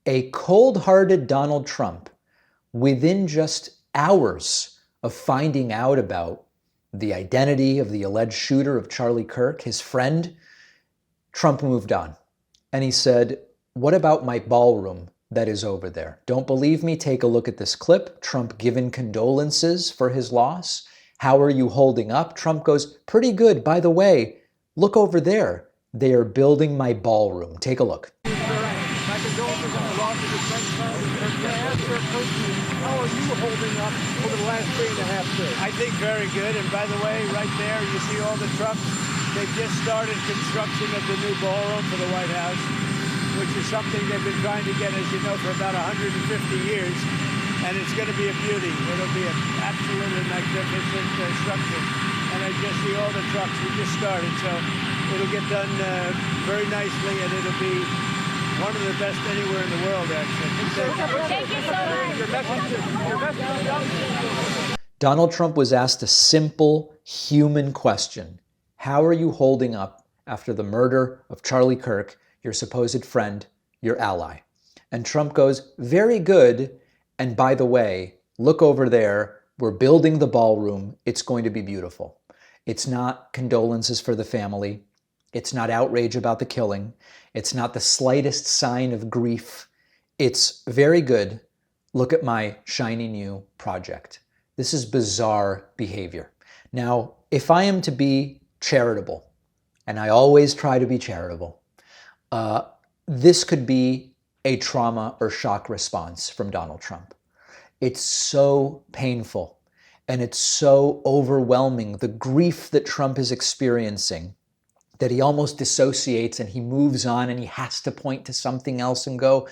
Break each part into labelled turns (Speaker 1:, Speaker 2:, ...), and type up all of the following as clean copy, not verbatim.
Speaker 1: A cold-hearted Donald Trump, within just hours of finding out about the identity of the alleged shooter of Charlie Kirk, his friend, Trump moved on. And he said, "What about my ballroom that is over there? Don't believe me? Take a look at this clip. Trump giving condolences for his loss. How are you holding up?" Trump goes, "Pretty good. By the way, look over there. They are building my ballroom. Take a look."
Speaker 2: My condolences on the loss of your friend Charlie Kirk. Can I ask her personally, how are you holding up over the last 3.5 days?
Speaker 3: I think very good. And by the way, right there, you see all the trucks. They've just started construction of the new ballroom for the White House, which is something they've been trying to get, as you know, for about 150 years. And it's going to be a beauty. It'll be an absolutely magnificent structure. And I just see all the trucks. We just started, so it'll get done very nicely, and it'll be one of the best anywhere in the world, actually.
Speaker 4: Thank you so much.
Speaker 2: Your message.
Speaker 1: Donald Trump was asked a simple human question. How are you holding up after the murder of Charlie Kirk, your supposed friend, your ally? And Trump goes, "Very good. And by the way, look over there. We're building the ballroom. It's going to be beautiful." It's not condolences for the family. It's not outrage about the killing. It's not the slightest sign of grief. It's very good. Look at my shiny new project. This is bizarre behavior. Now, if I am to be charitable, and I always try to be charitable, this could be a trauma or shock response from Donald Trump. It's so painful and it's so overwhelming, the grief that Trump is experiencing, that he almost dissociates and he moves on and he has to point to something else and go,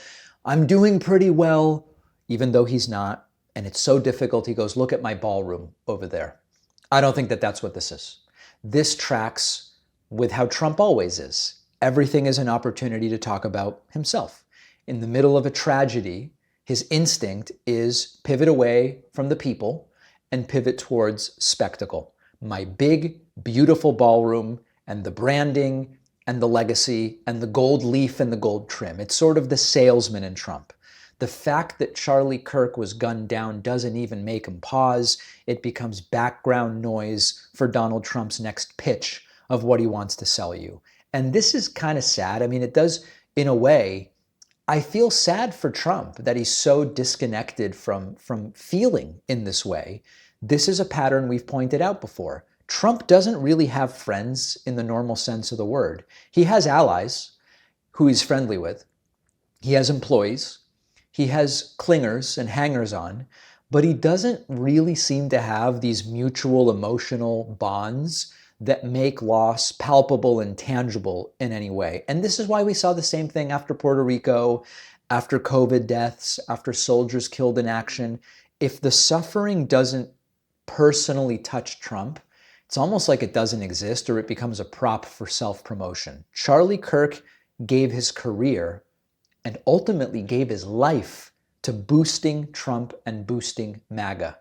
Speaker 1: "I'm doing pretty well," even though he's not. And it's so difficult. He goes, "Look at my ballroom over there." I don't think that that's what this is. This tracks with how Trump always is. Everything is an opportunity to talk about himself. In the middle of a tragedy, his instinct is pivot away from the people and pivot towards spectacle. My big, beautiful ballroom and the branding and the legacy and the gold leaf and the gold trim. It's sort of the salesman in Trump. The fact that Charlie Kirk was gunned down doesn't even make him pause. It becomes background noise for Donald Trump's next pitch of what he wants to sell you. And this is kind of sad. I mean, it does, in a way, I feel sad for Trump that he's so disconnected from feeling in this way. This is a pattern we've pointed out before. Trump doesn't really have friends in the normal sense of the word. He has allies who he's friendly with. He has employees. He has clingers and hangers-on, but he doesn't really seem to have these mutual emotional bonds that make loss palpable and tangible in any way. And this is why we saw the same thing after Puerto Rico, after COVID deaths, after soldiers killed in action. If the suffering doesn't personally touch Trump, it's almost like it doesn't exist, or it becomes a prop for self-promotion. Charlie Kirk gave his career and ultimately gave his life to boosting Trump and boosting MAGA.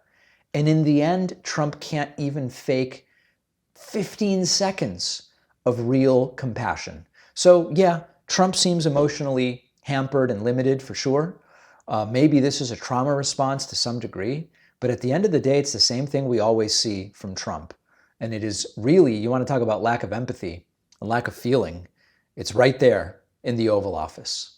Speaker 1: And in the end, Trump can't even fake 15 seconds of real compassion. So yeah, Trump seems emotionally hampered and limited for sure. Maybe this is a trauma response to some degree, but at the end of the day, it's the same thing we always see from Trump. And it is really, you want to talk about lack of empathy and lack of feeling, it's right there in the Oval Office.